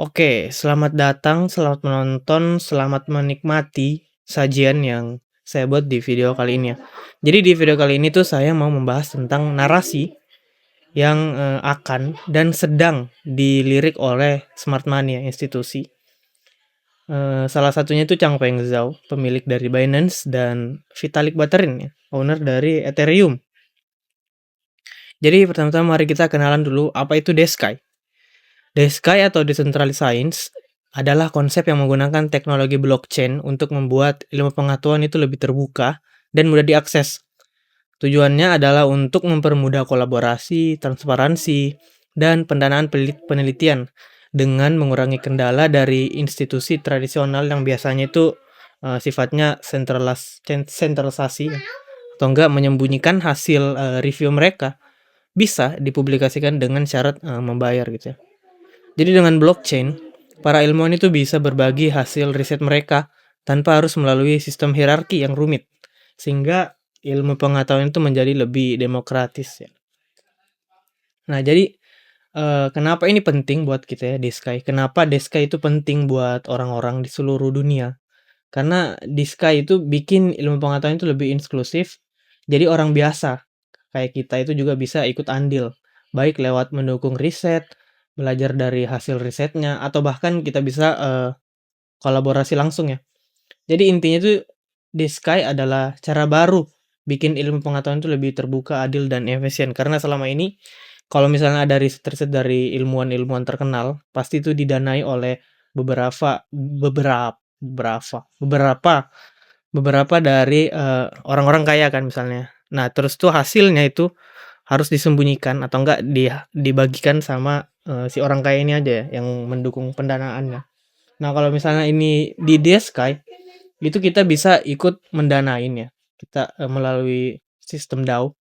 Oke, selamat datang, selamat menonton, selamat menikmati sajian yang saya buat di video kali ini ya. Jadi di video kali ini tuh saya mau membahas tentang narasi yang akan dan sedang dilirik oleh Smart Money ya, institusi. Salah satunya itu Changpeng Zhao, pemilik dari Binance, dan Vitalik Buterin ya, owner dari Ethereum. Jadi pertama-tama mari kita kenalan dulu apa itu DeSky. DeSky atau Decentralized Science adalah konsep yang menggunakan teknologi blockchain untuk membuat ilmu pengetahuan itu lebih terbuka dan mudah diakses. Tujuannya adalah untuk mempermudah kolaborasi, transparansi, dan pendanaan penelitian dengan mengurangi kendala dari institusi tradisional yang biasanya itu sifatnya sentralisasi atau enggak menyembunyikan hasil review mereka bisa dipublikasikan dengan syarat membayar gitu ya. Jadi dengan blockchain, para ilmuwan itu bisa berbagi hasil riset mereka tanpa harus melalui sistem hierarki yang rumit, sehingga ilmu pengetahuan itu menjadi lebih demokratis ya. Nah, jadi kenapa ini penting buat kita ya DeSky? Kenapa DeSky itu penting buat orang-orang di seluruh dunia? Karena DeSky itu bikin ilmu pengetahuan itu lebih inklusif. Jadi orang biasa kayak kita itu juga bisa ikut andil, baik lewat mendukung riset, belajar dari hasil risetnya, atau bahkan kita bisa kolaborasi langsung ya. Jadi intinya itu DeSky adalah cara baru bikin ilmu pengetahuan itu lebih terbuka, adil, dan efisien. Karena selama ini kalau misalnya ada riset-riset dari ilmuwan-ilmuwan terkenal, pasti itu didanai oleh beberapa dari orang-orang kaya kan misalnya. Nah, terus tuh hasilnya itu harus disembunyikan atau enggak dibagikan sama si orang kaya ini aja ya yang mendukung pendanaannya. Nah, kalau misalnya ini di DeSky, itu kita bisa ikut mendanain ya. Kita melalui sistem DAO,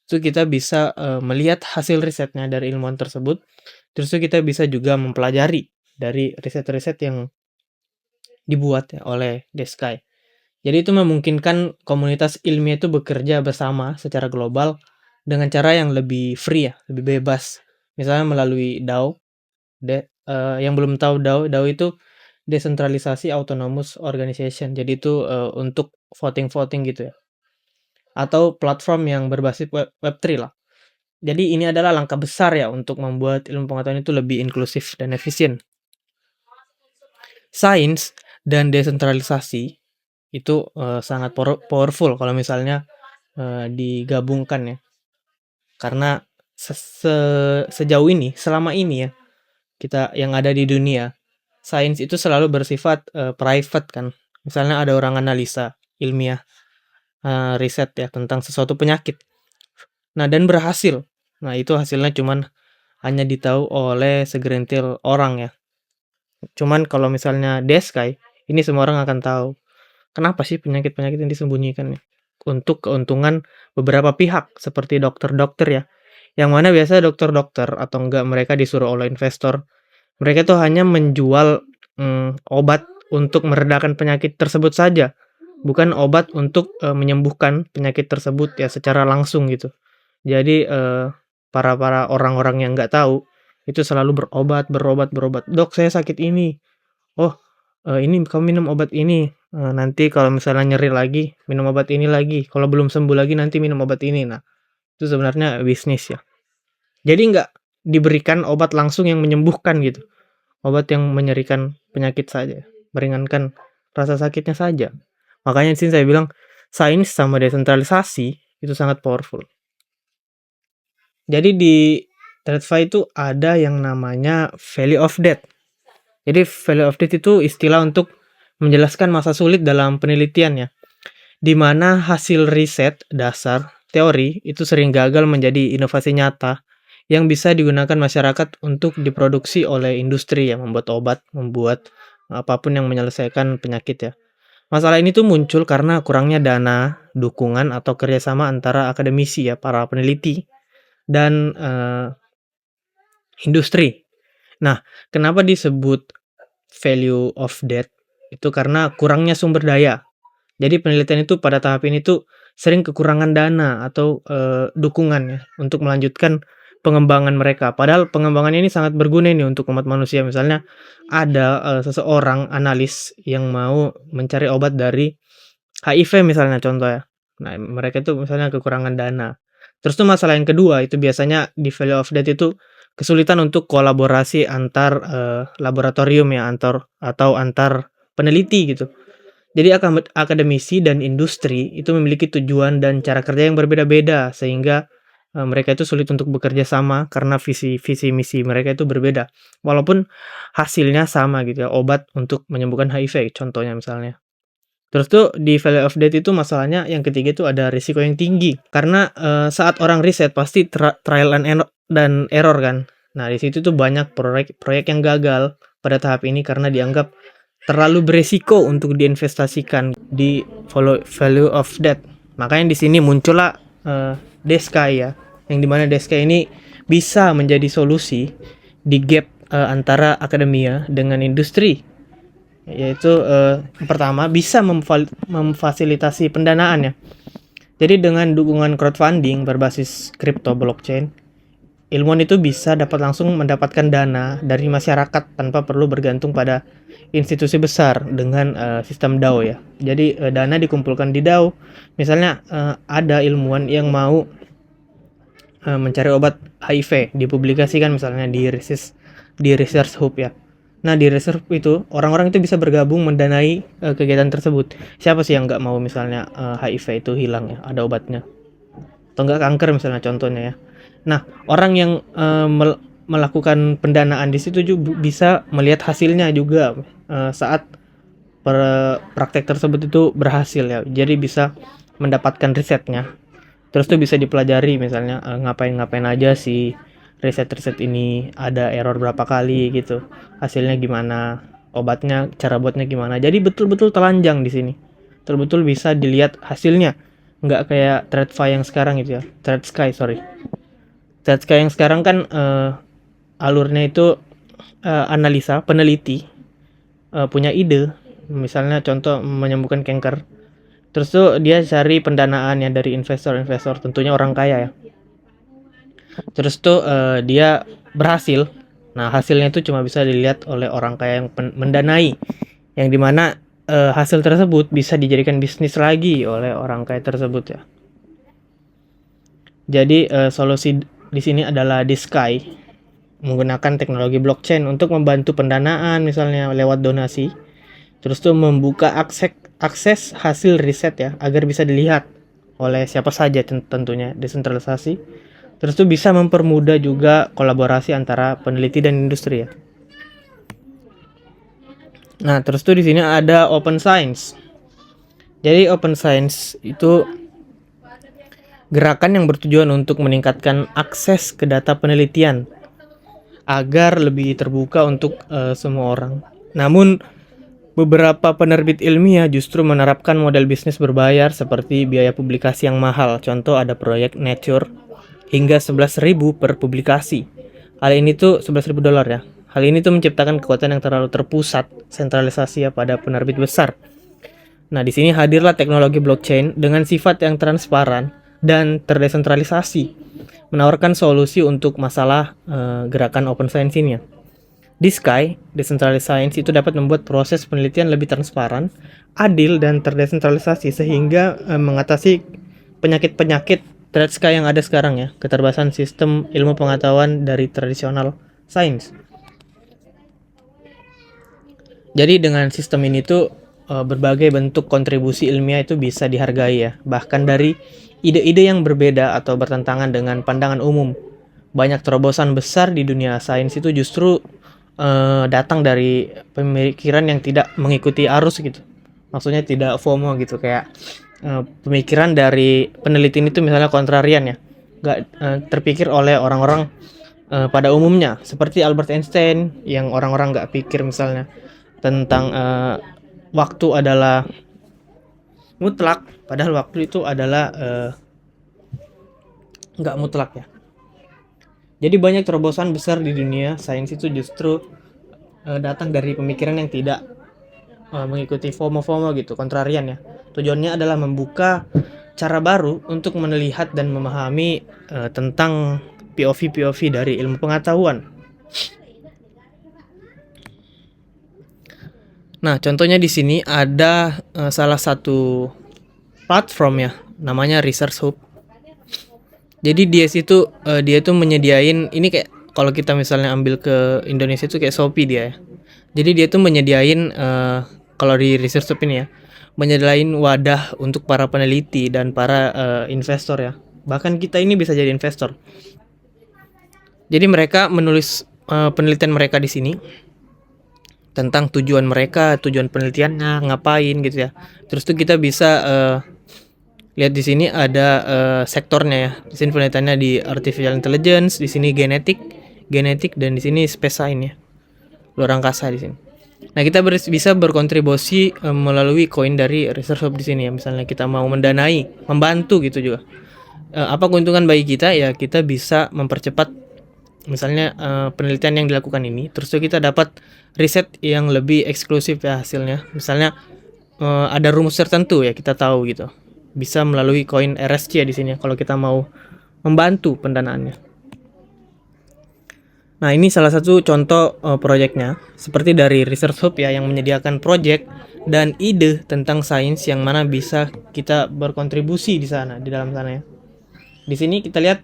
itu kita bisa melihat hasil risetnya dari ilmuwan tersebut. Terus itu kita bisa juga mempelajari dari riset-riset yang dibuat ya oleh DeSky. Jadi itu memungkinkan komunitas ilmiah itu bekerja bersama secara global dengan cara yang lebih free ya, lebih bebas. Misalnya melalui DAO. Yang belum tahu DAO itu desentralisasi autonomous organization. Jadi itu untuk voting-voting gitu ya. Atau platform yang berbasis Web3 lah. Jadi ini adalah langkah besar ya untuk membuat ilmu pengetahuan itu lebih inklusif dan efisien. Sains dan desentralisasi itu sangat powerful kalau misalnya digabungkan ya. Karena sejauh ini, selama ini ya, kita yang ada di dunia, sains itu selalu bersifat private kan. Misalnya ada orang analisa ilmiah, riset ya tentang sesuatu penyakit. Nah, dan berhasil. Nah, itu hasilnya cuman hanya ditahu oleh segelintir orang ya. Cuman kalau misalnya DeSky, ini semua orang akan tahu. Kenapa sih penyakit-penyakit yang disembunyikan ya? Untuk keuntungan beberapa pihak seperti dokter-dokter ya. Yang mana biasa dokter-dokter atau enggak mereka disuruh oleh investor. Mereka tuh hanya menjual obat untuk meredakan penyakit tersebut saja. Bukan obat untuk menyembuhkan penyakit tersebut ya secara langsung gitu. Jadi para orang-orang yang nggak tahu itu selalu berobat. Dok, saya sakit ini. Oh, ini kamu minum obat ini. Nanti kalau misalnya nyeri lagi, minum obat ini lagi. Kalau belum sembuh lagi nanti minum obat ini. Nah, itu sebenarnya bisnis ya. Jadi nggak diberikan obat langsung yang menyembuhkan gitu. Obat yang menyerikan penyakit saja, meringankan rasa sakitnya saja. Makanya di sini saya bilang sains sama desentralisasi itu sangat powerful. Jadi di TradFi itu ada yang namanya value of debt. Jadi value of debt itu istilah untuk menjelaskan masa sulit dalam penelitian ya. Di mana hasil riset dasar teori itu sering gagal menjadi inovasi nyata yang bisa digunakan masyarakat untuk diproduksi oleh industri yang membuat obat, membuat apapun yang menyelesaikan penyakit ya. Masalah ini tuh muncul karena kurangnya dana, dukungan, atau kerjasama antara akademisi ya, para peneliti, dan industri. Nah, kenapa disebut value of debt? Itu karena kurangnya sumber daya. Jadi penelitian itu pada tahap ini tuh sering kekurangan dana atau dukungan ya untuk melanjutkan pengembangan mereka. Padahal pengembangan ini sangat berguna ini untuk umat manusia. Misalnya ada seseorang analis yang mau mencari obat dari HIV misalnya contoh ya. Nah, mereka itu misalnya kekurangan dana. Terus tuh masalah yang kedua itu biasanya di value of death itu kesulitan untuk kolaborasi antar laboratorium ya, antar peneliti gitu. Jadi akademisi dan industri itu memiliki tujuan dan cara kerja yang berbeda-beda sehingga mereka itu sulit untuk bekerja sama karena visi misi mereka itu berbeda. Walaupun hasilnya sama gitu ya, obat untuk menyembuhkan HIV contohnya misalnya. Terus tuh di value of death itu masalahnya yang ketiga itu ada risiko yang tinggi karena saat orang riset pasti trial dan error kan. Nah, di situ tuh banyak proyek yang gagal pada tahap ini karena dianggap terlalu beresiko untuk diinvestasikan di value of death. Makanya di sini muncullah DeSky ya, yang dimana DeSky ini bisa menjadi solusi di gap antara akademia dengan industri, yaitu pertama bisa memfasilitasi pendanaan ya. Jadi dengan dukungan crowdfunding berbasis crypto blockchain, ilmuwan itu bisa dapat langsung mendapatkan dana dari masyarakat tanpa perlu bergantung pada institusi besar dengan sistem DAO ya. Jadi dana dikumpulkan di DAO. Misalnya ada ilmuwan yang mau mencari obat HIV, dipublikasikan misalnya di Research Hub ya. Nah, di Research itu orang-orang itu bisa bergabung mendanai kegiatan tersebut. Siapa sih yang nggak mau misalnya HIV itu hilang ya, ada obatnya. Atau nggak kanker misalnya contohnya ya. Nah, orang yang melakukan pendanaan di situ juga bisa melihat hasilnya juga saat praktek tersebut itu berhasil ya. Jadi bisa mendapatkan risetnya. Terus tuh bisa dipelajari misalnya ngapain aja sih riset ini, ada error berapa kali gitu. Hasilnya gimana, obatnya, cara buatnya gimana. Jadi betul-betul telanjang di sini. Betul-betul bisa dilihat hasilnya. Nggak kayak TradFi yang sekarang gitu ya. TradSky yang sekarang kan alurnya itu analisa, peneliti punya ide, misalnya contoh menyembuhkan kanker. Terus tuh dia cari pendanaannya dari investor tentunya orang kaya ya. Terus tuh dia berhasil. Nah, hasilnya itu cuma bisa dilihat oleh orang kaya yang mendanai, yang dimana hasil tersebut bisa dijadikan bisnis lagi oleh orang kaya tersebut ya. Jadi solusi di sini adalah DeSky, menggunakan teknologi blockchain untuk membantu pendanaan misalnya lewat donasi. Terus tuh membuka akses hasil riset ya agar bisa dilihat oleh siapa saja tentunya, desentralisasi. Terus tuh bisa mempermudah juga kolaborasi antara peneliti dan industri ya. Nah, terus tuh di sini ada open science. Jadi open science itu gerakan yang bertujuan untuk meningkatkan akses ke data penelitian agar lebih terbuka untuk semua orang. Namun beberapa penerbit ilmiah justru menerapkan model bisnis berbayar seperti biaya publikasi yang mahal. Contoh ada proyek Nature hingga 11.000 per publikasi. Hal ini tuh $11.000 ya. Hal ini tuh menciptakan kekuatan yang terlalu terpusat, sentralisasi ya pada penerbit besar. Nah, di sini hadirlah teknologi blockchain dengan sifat yang transparan dan terdesentralisasi, menawarkan solusi untuk masalah gerakan open science ini ya. DeSky, Decentralized Science, itu dapat membuat proses penelitian lebih transparan, adil, dan terdesentralisasi sehingga mengatasi penyakit-penyakit TradSky yang ada sekarang ya, keterbatasan sistem ilmu pengetahuan dari tradisional sains. Jadi dengan sistem ini tuh berbagai bentuk kontribusi ilmiah itu bisa dihargai ya, bahkan dari ide-ide yang berbeda atau bertentangan dengan pandangan umum. Banyak terobosan besar di dunia sains itu justru datang dari pemikiran yang tidak mengikuti arus gitu. Maksudnya tidak FOMO gitu, kayak pemikiran dari peneliti itu misalnya kontrarian ya, nggak terpikir oleh orang-orang pada umumnya, seperti Albert Einstein yang orang-orang nggak pikir misalnya tentang waktu adalah mutlak, padahal waktu itu adalah nggak mutlak ya. Jadi banyak terobosan besar di dunia sains itu justru datang dari pemikiran yang tidak mengikuti FOMO gitu, kontrarian ya. Tujuannya adalah membuka cara baru untuk melihat dan memahami tentang POV dari ilmu pengetahuan. Nah, contohnya di sini ada salah satu platform ya, namanya Research Hub. Jadi dia itu menyediain ini kayak kalau kita misalnya ambil ke Indonesia itu kayak Shopee dia ya. Jadi dia tuh menyediain kalau di Research Hub ini ya, menyediain wadah untuk para peneliti dan para investor ya. Bahkan kita ini bisa jadi investor. Jadi mereka menulis penelitian mereka di sini tentang tujuan mereka, tujuan penelitiannya, ngapain gitu ya. Terus tuh kita bisa lihat di sini ada sektornya ya. Di sini penelitiannya di artificial intelligence, di sini genetik dan di sini space science ya. Luar angkasa di sini. Nah, kita bisa berkontribusi melalui koin dari Research Hub di sini ya. Misalnya kita mau mendanai, membantu gitu juga. Apa keuntungan bagi kita ya? Kita bisa mempercepat misalnya penelitian yang dilakukan ini, terus kita dapat riset yang lebih eksklusif ya hasilnya. Misalnya ada rumus tertentu ya kita tahu gitu. Bisa melalui koin RSC ya di sini kalau kita mau membantu pendanaannya. Nah, ini salah satu contoh proyeknya seperti dari Research Hub ya yang menyediakan proyek dan ide tentang sains yang mana bisa kita berkontribusi di sana, di dalam sana ya. Di sini kita lihat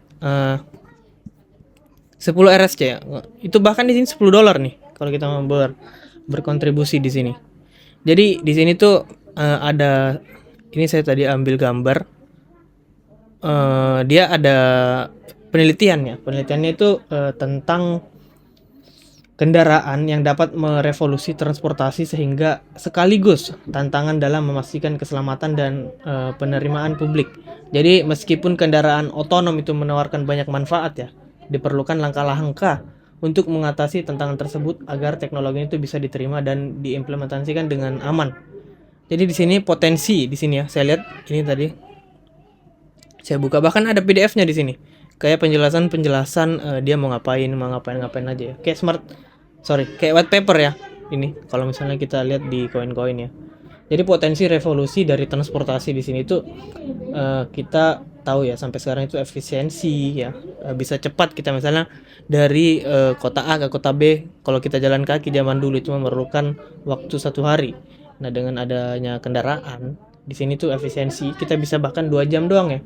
10 RSC ya. Itu bahkan di sini $10 nih kalau kita mau berkontribusi di sini. Jadi di sini tuh ada ini saya tadi ambil gambar. Dia ada penelitiannya. Penelitiannya itu tentang kendaraan yang dapat merevolusi transportasi sehingga sekaligus tantangan dalam memastikan keselamatan dan penerimaan publik. Jadi meskipun kendaraan otonom itu menawarkan banyak manfaat ya, diperlukan langkah-langkah untuk mengatasi tantangan tersebut agar teknologi itu bisa diterima dan diimplementasikan dengan aman. Jadi di sini potensi di sini ya. Saya lihat ini tadi. Saya buka bahkan ada PDF-nya di sini. Kayak penjelasan dia mau ngapain aja ya. Kayak white paper ya. Ini kalau misalnya kita lihat di koin-koin ya. Jadi potensi revolusi dari transportasi di sini itu kita tahu ya sampai sekarang itu efisiensi ya, bisa cepat kita misalnya dari kota A ke kota B. Kalau kita jalan kaki zaman dulu itu memerlukan waktu 1 hari. Nah, dengan adanya kendaraan di sini tuh efisiensi kita bisa bahkan 2 jam doang ya.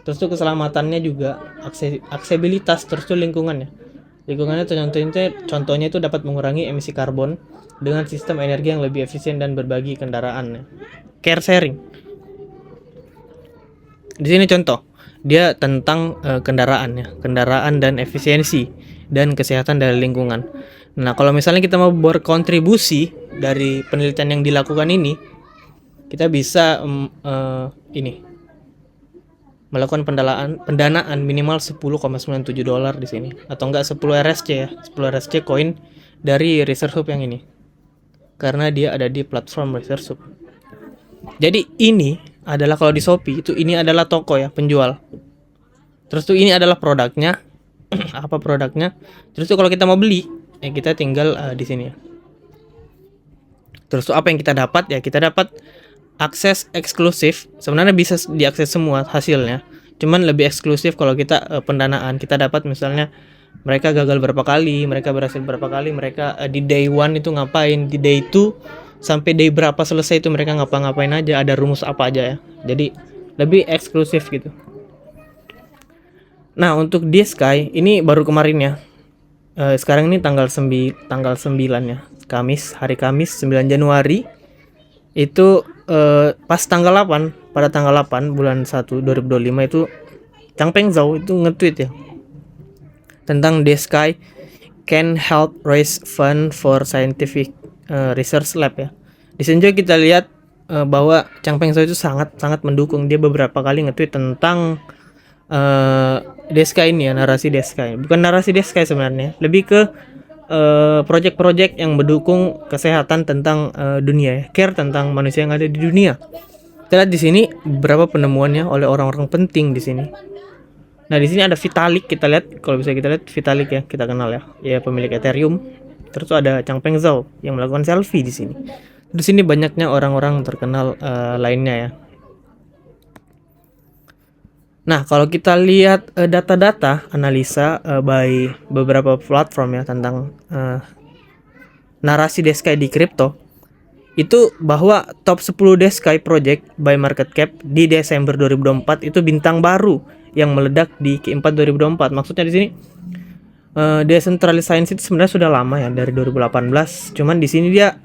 Terus tuh keselamatannya juga, aksesibilitas, terus tuh lingkungannya contohnya itu dapat mengurangi emisi karbon dengan sistem energi yang lebih efisien dan berbagi kendaraan ya. Care sharing. Di sini contoh dia tentang kendaraan dan efisiensi dan kesehatan dari lingkungan. Nah, kalau misalnya kita mau berkontribusi dari penelitian yang dilakukan ini, kita bisa melakukan pendanaan minimal $10,97 di sini, atau enggak 10 RSC ya, 10 RSC koin dari Research Hub yang ini, karena dia ada di platform Research Hub. Jadi ini adalah kalau di Shopee itu ini adalah toko ya, penjual. Terus tuh ini adalah produknya. Apa produknya? Terus tuh kalau kita mau beli ya kita tinggal di sini ya. Terus tuh apa yang kita dapat ya? Kita dapat akses eksklusif. Sebenarnya bisa diakses semua hasilnya. Cuman lebih eksklusif kalau kita pendanaan. Kita dapat misalnya mereka gagal berapa kali, mereka berhasil berapa kali, mereka di day 1 itu ngapain, di day 2 sampai day berapa selesai itu mereka ngapa-ngapain aja, ada rumus apa aja ya. Jadi lebih eksklusif gitu. Nah, untuk D-Sky ini baru kemarin ya. Sekarang ini tanggal 9 ya. Hari Kamis 9 Januari. Itu pas pada tanggal 8 bulan 1 2025 itu Changpeng Zhou itu nge-tweet ya tentang D-Sky can help raise fund for scientific research lab ya. Di sini juga kita lihat bahwa Changpeng Zhou itu sangat mendukung. Dia beberapa kali nge-tweet tentang D-Sky ini ya, narasi D-Sky. Bukan narasi D-Sky sebenarnya, lebih ke project-project yang mendukung kesehatan tentang dunia ya, care tentang manusia yang ada di dunia. Kita lihat di sini beberapa penemuannya oleh orang-orang penting di sini. Nah, di sini ada Vitalik, kita lihat kalau bisa kita lihat Vitalik ya, kita kenal ya. Ya, pemilik Ethereum. Terus ada Changpeng Zhou yang melakukan selfie di sini. Di sini banyaknya orang-orang terkenal lainnya ya. Nah, kalau kita lihat data-data analisa by beberapa platform ya tentang narasi Deskai di kripto, itu bahwa top 10 Deskai project by market cap di Desember 2024 itu bintang baru yang meledak di Q4 2024. Maksudnya di sini decentralized science itu sebenarnya sudah lama ya, dari 2018. Cuman di sini dia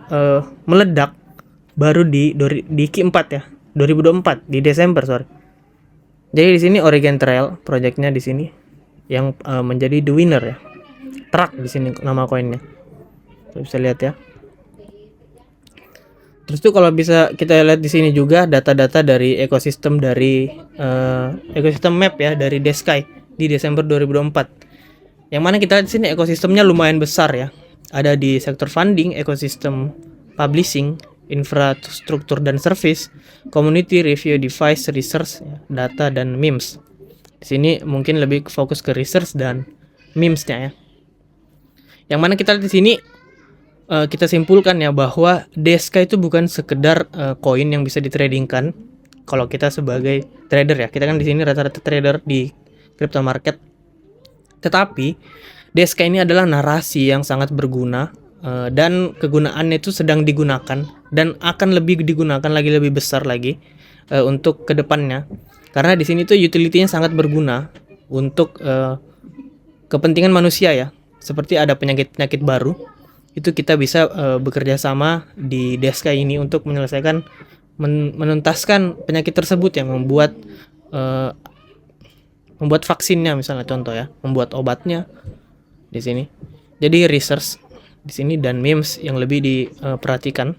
meledak baru di Q4 ya, 2024 di Desember, sorry. Jadi di sini Oregon Trail projectnya di sini yang menjadi the winner ya. Truck di sini nama koinnya. Bisa lihat ya. Terus tuh kalau bisa kita lihat di sini juga data-data dari ekosistem dari ekosistem map ya dari Deskai di Desember 2024. Yang mana kita lihat di sini ekosistemnya lumayan besar ya. Ada di sektor funding, ekosistem publishing, infrastruktur dan service, community review device, research, data dan memes. Di sini mungkin lebih fokus ke research dan memesnya ya. Yang mana kita lihat di sini kita simpulkan ya bahwa DSK itu bukan sekedar koin yang bisa ditradingkan. Kalau kita sebagai trader ya, kita kan di sini rata-rata trader di crypto market. Tetapi DSK ini adalah narasi yang sangat berguna dan kegunaannya itu sedang digunakan dan akan lebih digunakan lagi lebih besar lagi untuk kedepannya. Karena di sini tuh utility-nya sangat berguna untuk kepentingan manusia ya. Seperti ada penyakit-penyakit baru, itu kita bisa bekerja sama di Deskai ini untuk menyelesaikan menuntaskan penyakit tersebut yang membuat vaksinnya misalnya, contoh ya, membuat obatnya di sini. Jadi research di sini dan memes yang lebih diperhatikan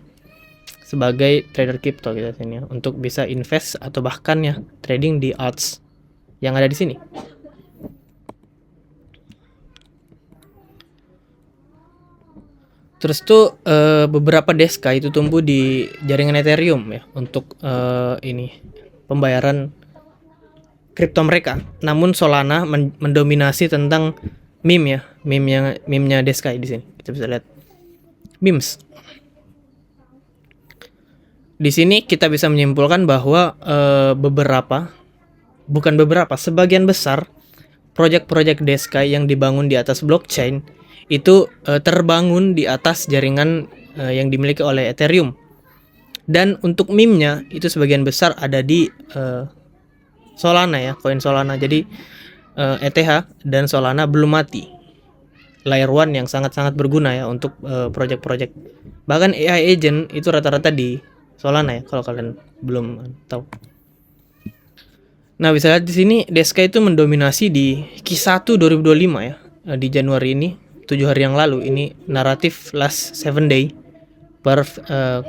sebagai trader crypto kita sini ya, untuk bisa invest atau bahkan ya trading di alts yang ada di sini. Terus tuh beberapa Deska itu tumbuh di jaringan Ethereum ya untuk ini pembayaran kripto mereka. Namun Solana mendominasi tentang meme ya, meme-nya Deska di sini. Kita bisa lihat memes. Di sini kita bisa menyimpulkan bahwa sebagian besar proyek-proyek Deska yang dibangun di atas blockchain itu terbangun di atas jaringan yang dimiliki oleh Ethereum. Dan untuk meme-nya itu sebagian besar ada di Solana ya, koin Solana. Jadi ETH dan Solana belum mati. Layer 1 yang sangat-sangat berguna ya untuk proyek-proyek. Bahkan AI agent itu rata-rata di Solana ya, kalau kalian belum tahu. Nah, bisa lihat di sini Deska itu mendominasi di Q1 2025 ya, di Januari ini, 7 hari yang lalu. Ini naratif last 7 day per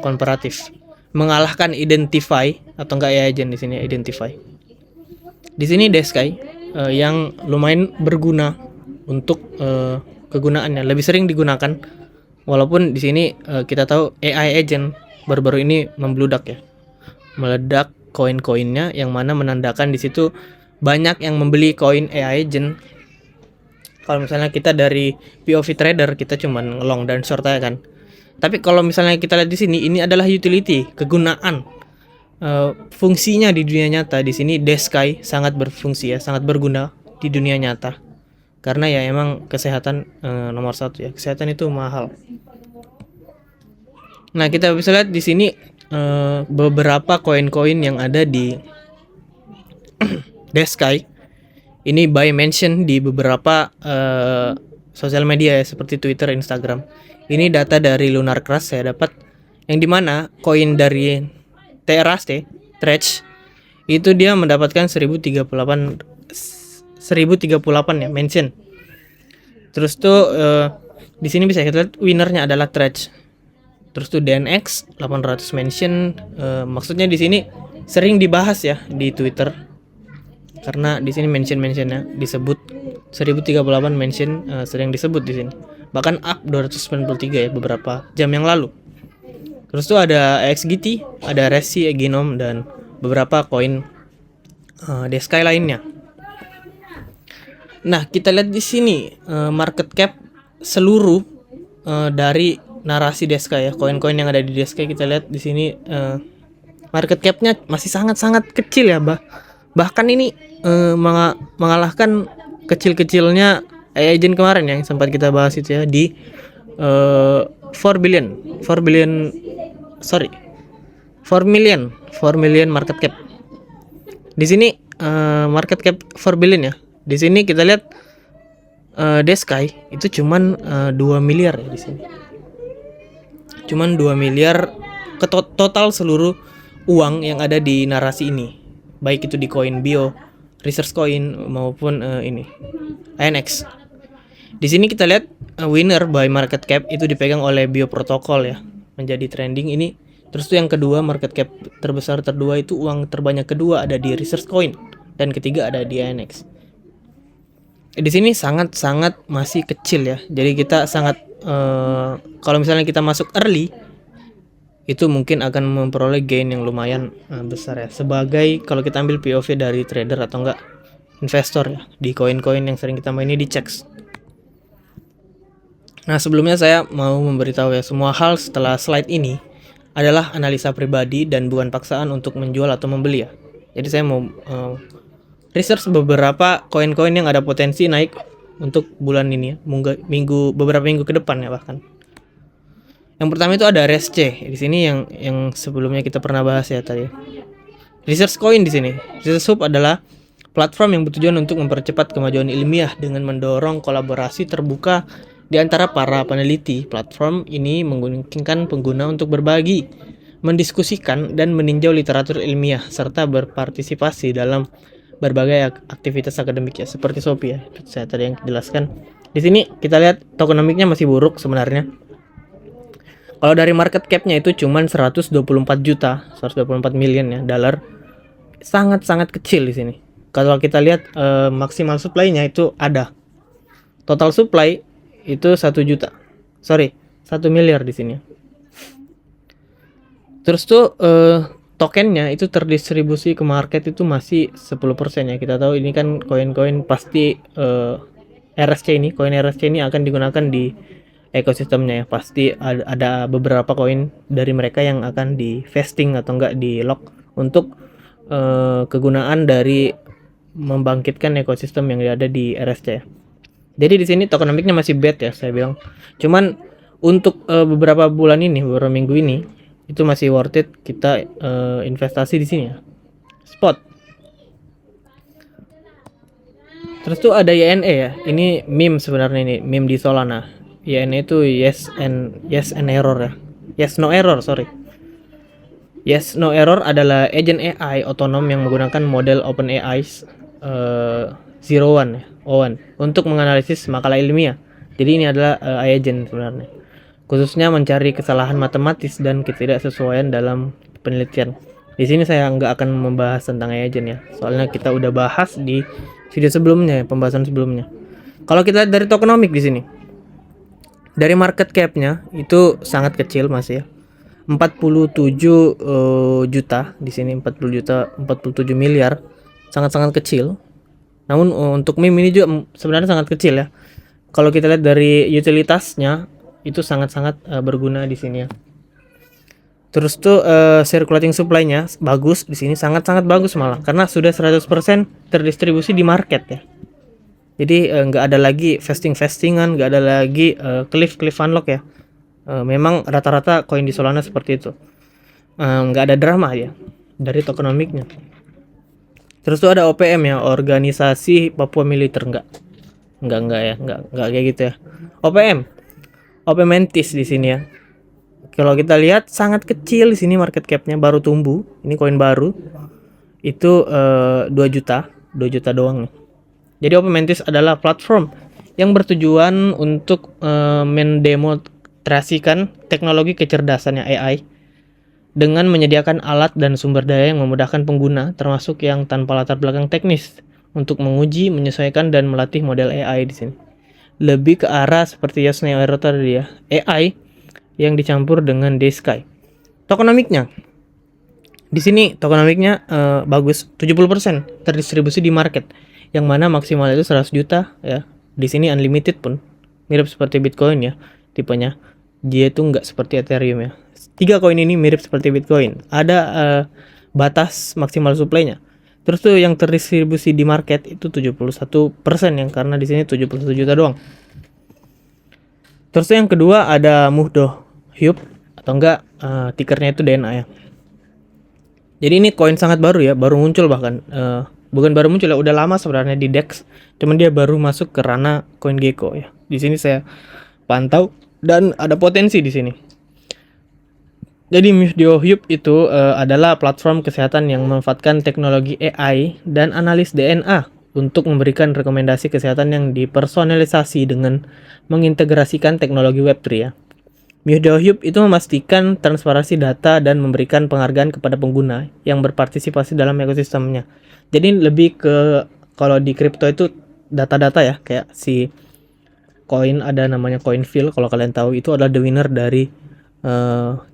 komparatif. Mengalahkan Identify atau enggak ya agent di sini Identify. Di sini Deskai yang lumayan berguna untuk kegunaannya, lebih sering digunakan. Walaupun di sini kita tahu AI agent baru-baru ini membludak ya, meledak koin-koinnya, yang mana menandakan di situ banyak yang membeli koin AI agent. Kalau misalnya kita dari POV trader, kita cuman long dan short aja kan. Tapi kalau misalnya kita lihat di sini, ini adalah utility, kegunaan, fungsinya di dunia nyata. Di sini Deskai sangat berfungsi ya, sangat berguna di dunia nyata. Karena ya emang kesehatan nomor 1 ya, kesehatan itu mahal. Nah, kita bisa lihat di sini beberapa koin-koin yang ada di Deskai. Ini by mention di beberapa sosial media ya, seperti Twitter, Instagram. Ini data dari Lunar Crash saya dapat, yang dimana koin dari TRAST, Tretch, itu dia mendapatkan 1038 ya mention. Terus tuh di sini bisa kita lihat winnernya adalah Tretch. Terus tuh DNX 800 mention, maksudnya di sini sering dibahas ya di Twitter. Karena di sini mention-mentionnya disebut 1038 mention, sering disebut di sini. Bahkan up 293 ya beberapa jam yang lalu. Terus tuh ada XGT, ada Resi, Genome, dan beberapa koin Deskai lainnya. Nah, kita lihat di sini market cap seluruh dari narasi Deskai ya, koin-koin yang ada di Deskai. Kita lihat di sini market capnya masih sangat-sangat kecil ya, Bahkan ini mengalahkan kecil-kecilnya AI agent kemarin yang sempat kita bahas itu ya, di 4 million market cap. Di sini market cap 4 billion ya. Di sini kita lihat Desky itu cuman 2 miliar ya di sini. Cuman 2 miliar ke total seluruh uang yang ada di narasi ini. Baik itu di koin Bio, Research Coin maupun ini INX. Di sini kita lihat winner by market cap itu dipegang oleh Bio Protocol ya, menjadi trending ini. Terus tuh yang kedua market cap terbesar terdua itu uang terbanyak kedua ada di Research Coin dan ketiga ada di INX. Di sini sangat masih kecil ya. Jadi kita sangat kalau misalnya kita masuk early itu mungkin akan memperoleh gain yang lumayan besar ya. Sebagai kalau kita ambil POV dari trader atau enggak investor ya di koin-koin yang sering kita main ini di checks. Nah, sebelumnya saya mau memberitahu ya, semua hal setelah slide ini adalah analisa pribadi dan bukan paksaan untuk menjual atau membeli ya. Jadi saya mau research beberapa koin-koin yang ada potensi naik untuk bulan ini ya, beberapa minggu ke depan ya bahkan. Yang pertama itu ada RSC. Di sini yang sebelumnya kita pernah bahas ya tadi. Research Coin di sini. Research Hub adalah platform yang bertujuan untuk mempercepat kemajuan ilmiah dengan mendorong kolaborasi terbuka di antara para peneliti. Platform ini memungkinkan pengguna untuk berbagi, mendiskusikan, dan meninjau literatur ilmiah serta berpartisipasi dalam berbagai aktivitas akademik ya, seperti Shopee ya. Saya tadi yang jelaskan. Di sini kita lihat tokenomiknya masih buruk sebenarnya. Kalau dari market cap-nya itu cuman 124 million ya dolar. Sangat kecil di sini. Kalau kita lihat maksimal supply-nya itu ada. Total supply itu 1 miliar di sini. Terus tuh tokennya itu terdistribusi ke market itu masih 10% ya. Kita tahu ini kan koin-koin pasti RSC ini, koin RSC ini akan digunakan di ekosistemnya ya. Pasti ada beberapa koin dari mereka yang akan di vesting atau enggak di lock untuk kegunaan dari membangkitkan ekosistem yang ada di RSC ya. Jadi di sini tokenomiknya masih bad ya saya bilang. Cuman untuk beberapa bulan ini, beberapa minggu ini itu masih worth it kita investasi di sini ya. Spot. Terus tuh ada YNE ya. Ini meme sebenarnya, ini meme di Solana. YNE itu yes and error ya. Yes no error, sorry. Yes no error adalah agent AI otonom yang menggunakan model OpenAI 01 ya, O1 untuk menganalisis makalah ilmiah. Jadi ini adalah AI agent sebenarnya. Khususnya mencari kesalahan matematis dan ketidaksesuaian dalam penelitian. Di sini saya nggak akan membahas tentang AI agent ya. Soalnya kita udah bahas di video sebelumnya, pembahasan sebelumnya. Kalau kita lihat dari tokenomik di sini, dari market cap-nya itu sangat kecil masih ya. 47 juta di sini, 47 miliar, sangat kecil. Namun untuk meme ini juga sebenarnya sangat kecil ya. Kalau kita lihat dari utilitasnya itu sangat berguna di sini ya. Terus tuh circulating supply-nya bagus di sini, sangat bagus malah karena sudah 100% terdistribusi di market ya. Jadi nggak ada lagi vestingan, nggak ada lagi cliff unlock ya. Memang rata-rata koin di Solana seperti itu. Nggak ada drama ya dari tokenomiknya. Terus tuh ada OPM ya, organisasi Papua Militer, enggak kayak gitu ya. OPM Mantis di sini ya. Kalau kita lihat sangat kecil di sini market cap-nya, baru tumbuh. Ini koin baru. Itu 2 juta doang nih. Jadi OPM Mantis adalah platform yang bertujuan untuk mendemonstrasikan teknologi kecerdasannya AI dengan menyediakan alat dan sumber daya yang memudahkan pengguna, termasuk yang tanpa latar belakang teknis, untuk menguji, menyesuaikan, dan melatih model AI di sini. Lebih ke arah seperti Yasnaya Error tadi ya, AI yang dicampur dengan Desky. Tokenomiknya, di sini tokenomiknya bagus, 70% terdistribusi di market, yang mana maksimal itu 100 juta ya. Di sini unlimited pun, mirip seperti Bitcoin ya tipenya. Dia itu nggak seperti Ethereum ya. 3 koin ini mirip seperti Bitcoin. Ada batas maksimal supply-nya Terus tuh yang terdistribusi di market itu 71% yang karena di sini 71 juta doang. Terus tuh yang kedua ada Muhdo Hyup atau enggak tikernya itu DNA ya. Jadi ini koin sangat baru ya, baru muncul bahkan bukan baru muncul ya, udah lama sebenarnya di DEX. Cuman dia baru masuk ke ranah CoinGecko ya. Di sini saya pantau dan ada potensi di sini. Jadi Muhdo Hyup itu adalah platform kesehatan yang memanfaatkan teknologi AI dan analis DNA untuk memberikan rekomendasi kesehatan yang dipersonalisasi dengan mengintegrasikan teknologi Web3 ya. Muhdo Hyup itu memastikan transparansi data dan memberikan penghargaan kepada pengguna yang berpartisipasi dalam ekosistemnya. Jadi lebih ke kalau di kripto itu data-data ya, kayak si koin ada namanya CoinFill kalau kalian tahu, itu adalah the winner dari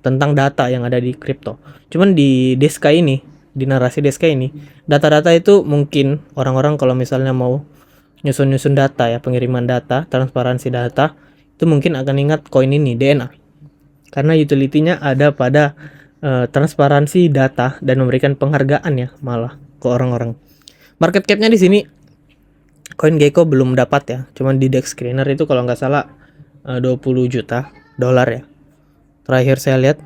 tentang data yang ada di kripto. Cuman di Deska ini, di narasi Deska ini, data-data itu mungkin orang-orang kalau misalnya mau nyusun-nyusun data ya, pengiriman data, transparansi data, itu mungkin akan ingat koin ini DNA. Karena utility-nya ada pada transparansi data dan memberikan penghargaan ya malah ke orang-orang. Market cap-nya di sini CoinGecko belum dapat ya. Cuman di DEX Screener itu kalau nggak salah 20 juta dolar ya. Terakhir saya lihat.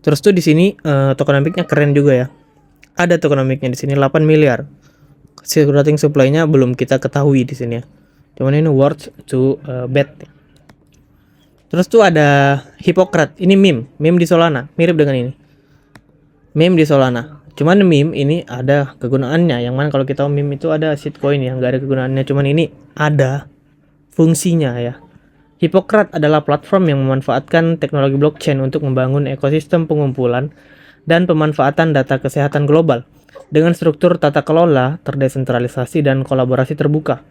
Terus tuh di sini tokenomics-nya keren juga ya. Ada tokenomics-nya di sini 8 miliar. Circulating supply-nya belum kita ketahui di sini ya. Cuman ini worth to bet. Terus tuh ada Hippocrates. Ini meme di Solana, mirip dengan ini. Meme di Solana. Cuman meme ini ada kegunaannya. Yang mana kalau kita meme itu ada shitcoin yang nggak ada kegunaannya. Cuman ini ada fungsinya ya. Hippocrates adalah platform yang memanfaatkan teknologi blockchain untuk membangun ekosistem pengumpulan dan pemanfaatan data kesehatan global dengan struktur tata kelola terdesentralisasi dan kolaborasi terbuka.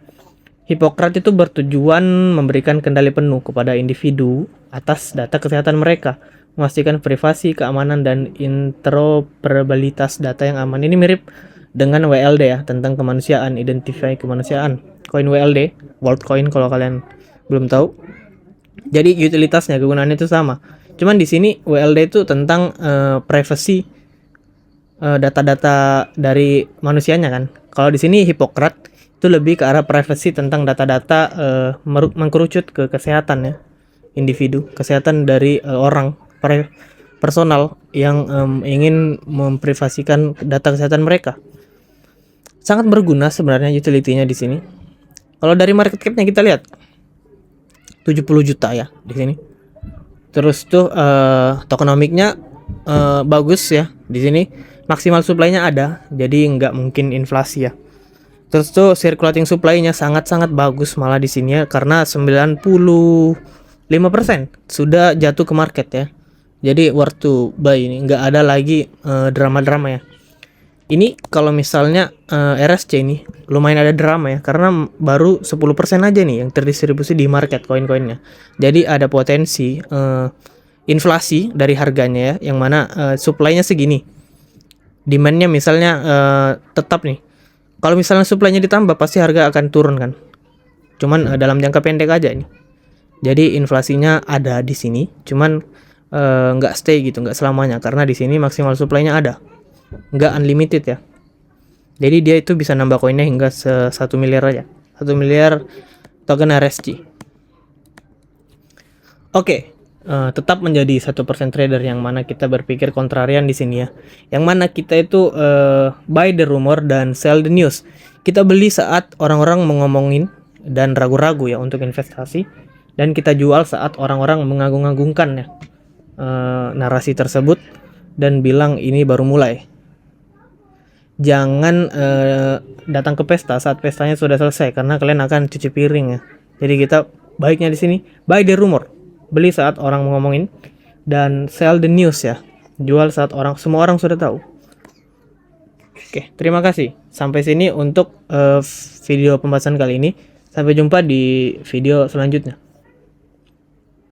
Hippocrates itu bertujuan memberikan kendali penuh kepada individu atas data kesehatan mereka, memastikan privasi, keamanan, dan interoperabilitas data yang aman. Ini mirip dengan WLD ya, tentang kemanusiaan, identify kemanusiaan. Koin WLD, World Coin kalau kalian belum tahu. Jadi utilitasnya, kegunaannya itu sama. Cuman di sini WLD itu tentang privacy data-data dari manusianya kan. Kalau di sini Hippocrates itu lebih ke arah privacy tentang data-data mengkerucut ke kesehatan ya, individu, kesehatan dari orang personal yang ingin memprivasikan data kesehatan mereka. Sangat berguna sebenarnya utility-nya di sini. Kalau dari market cap-nya kita lihat 70 juta ya di sini. Terus tuh tokenomics-nya bagus ya di sini. Maksimal supply-nya ada, jadi nggak mungkin inflasi ya. Terus tuh circulating supply-nya sangat-sangat bagus malah di sini ya, karena 95% sudah jatuh ke market ya. Jadi worth to buy ini, nggak ada lagi drama-drama ya. Ini kalau misalnya RSC ini lumayan ada drama ya, karena baru 10% aja nih yang terdistribusi di market koin-koinnya. Jadi ada potensi inflasi dari harganya ya, yang mana supply-nya segini. Demand-nya misalnya tetap nih. Kalau misalnya supply-nya ditambah pasti harga akan turun kan. Cuman dalam jangka pendek aja ini. Jadi inflasinya ada di sini, cuman nggak stay gitu, nggak selamanya, karena di sini maksimal supply-nya ada, nggak unlimited ya. Jadi dia itu bisa nambah koinnya hingga 1 miliar aja, 1 miliar token RSC. Oke. Tetap menjadi 1% trader yang mana kita berpikir kontrarian di sini ya. Yang mana kita itu buy the rumor dan sell the news. Kita beli saat orang-orang mengomongin dan ragu-ragu ya untuk investasi, dan kita jual saat orang-orang mengagung-agungkan ya narasi tersebut dan bilang ini baru mulai. Jangan datang ke pesta saat pestanya sudah selesai, karena kalian akan cuci piring ya. Jadi kita baiknya di sini buy the rumor. Beli saat orang ngomongin dan sell the news ya. Jual saat semua orang sudah tahu. Oke, terima kasih. Sampai sini untuk video pembahasan kali ini. Sampai jumpa di video selanjutnya.